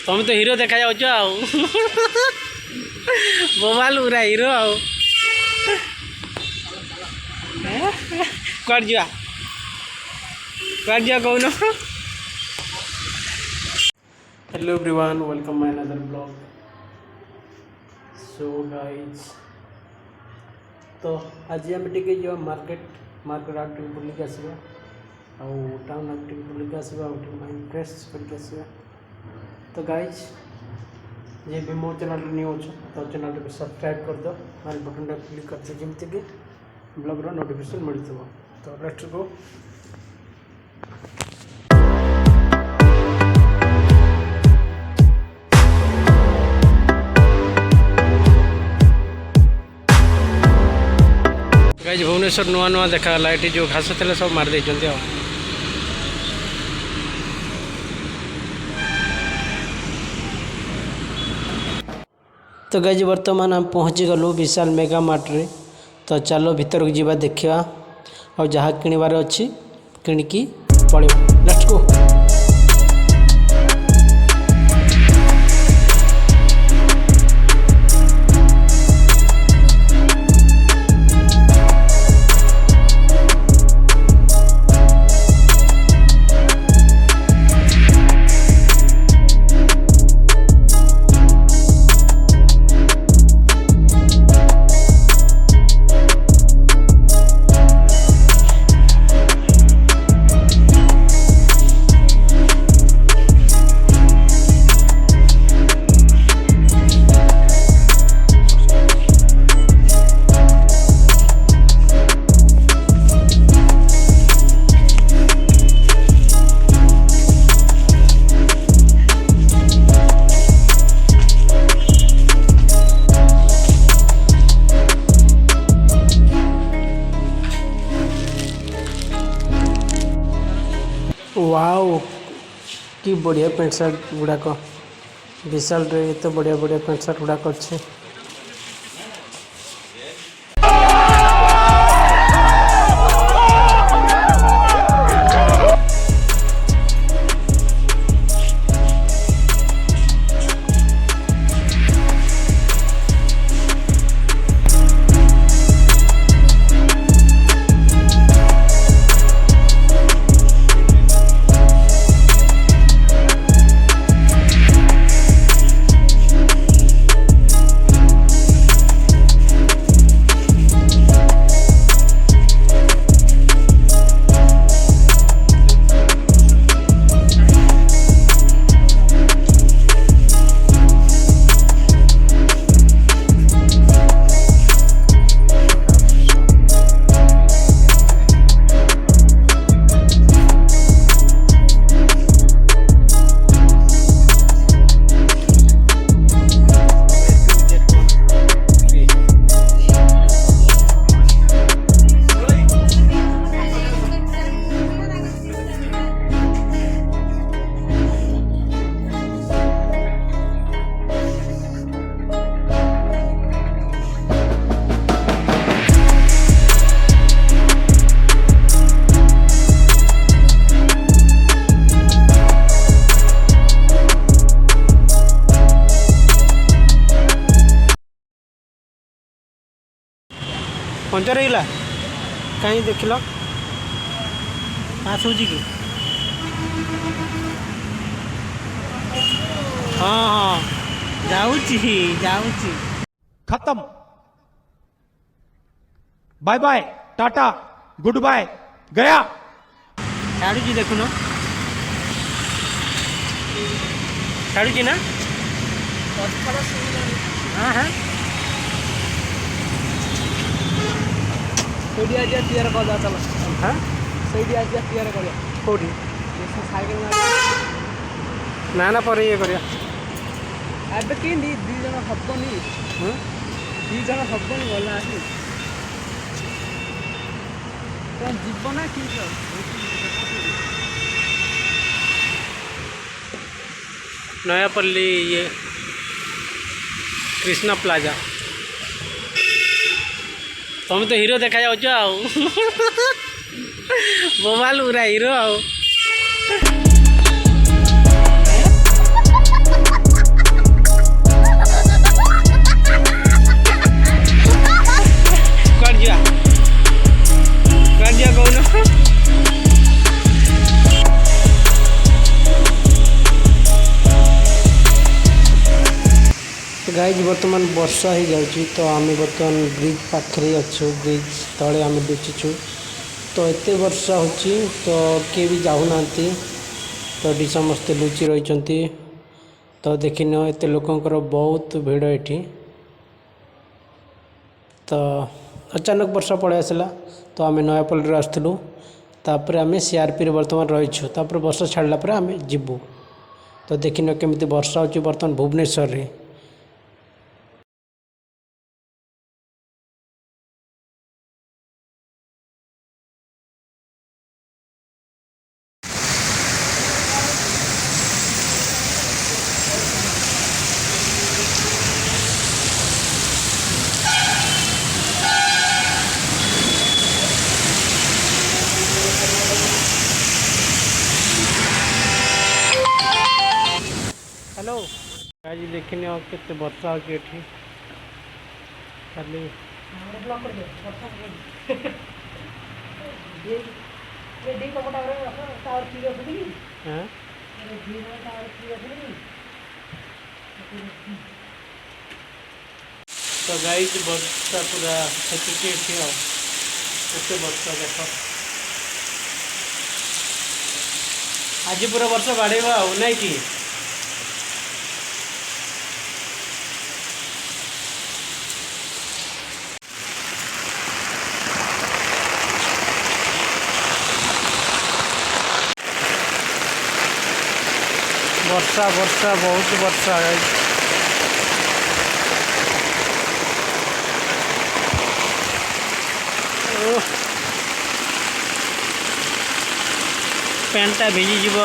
तुम तो हीरो देखा जाओ बोबाल पूरा हीरो आओ कट जा कौन। Hello everyone, welcome my another blog. So guys, तो आज आम टे जो मार्केट आउट बुलिक आसवा टाउन आउट बुलिक आसवा माइंड फ्रेश करके आसवा। तो गाइज, ये भी मो चैनल न्यू अच्छे तो चैनल को सब्सक्राइब कर दो, बेल बटन क्लिक करते जमती कि ब्लॉगर नोटिफिकेशन मिलता। तो लेट्स गो। गाइज, भुवनेश्वर नुआ नुआ देखा ये जो घास थे सब मारदे। तो गाइज, बर्तमान हम पहुँची गलु विशाल मेगा मार्ट रे। तो चलो भीतर को जीवा देखा और जहाँ किणवार अच्छी किणिकी पड़े। Let's go. वाओ, कि बढ़िया पेंट शर्ट गुड़ाक विशाल रे तो बढ़िया बढ़िया पेंट शर्ट गुड़ाक अच्छे। पंचर होगा कहीं देख लो पास हो कि हाँ हाँ जाऊँगी खत्म। Bye bye, tata, good bye, गया। छाड़ू देखुन, छाड़ू ना। हाँ हाँ, ସେଇଠି ଆଜି ତିଆରି କରିଦେବା। ଚାଲ। हाँ ସେଇଠି ଆଜି ତିଆରି କରିବା। कौटी ସାଇକେଲ ना ना पर ये करिया ଏବେ କେମିତି ଦୁଇ ଜଣ ହବନି, ଦୁଇ ଜଣ ହବନି ଗଲା ଆସି କ'ଣ ଯିବ ନା କି नयापल्ली ये कृष्णा प्लाजा। तुम तो हीरो देखा जाओ बोबाल पूरा हीरो आओ। गाइज बर्तमान वर्षा ही जाऊँगी तो आम बर्तमान ब्रिज पाखे अच्छु ब्रिज तले आम लुचिचु तो एत वर्षा हो तो किए भी जाऊना तो ये समस्ते लुचि रही तो देखिन एत लोकंर बहुत भिड़ ये तो अचानक वर्षा पड़े आसला तो आम नयापल्ली आसलु तापर आम सीआरपी बर्तमान रहीछु तापर वर्षा छाड़ला आम जीवु तो देखिन केमी वर्षा हो बर्तमान भुवनेश्वर रे। हेलो आज देखने के वर्षा हो खाली तो गाइज वर्षा पूरा छेचुची एते वर्षा देख आज पूरा वर्षा बाड़ेगा नहीं कि वर्षा वर्षा बहुत वर्षा है। पैंटा भिजी जीव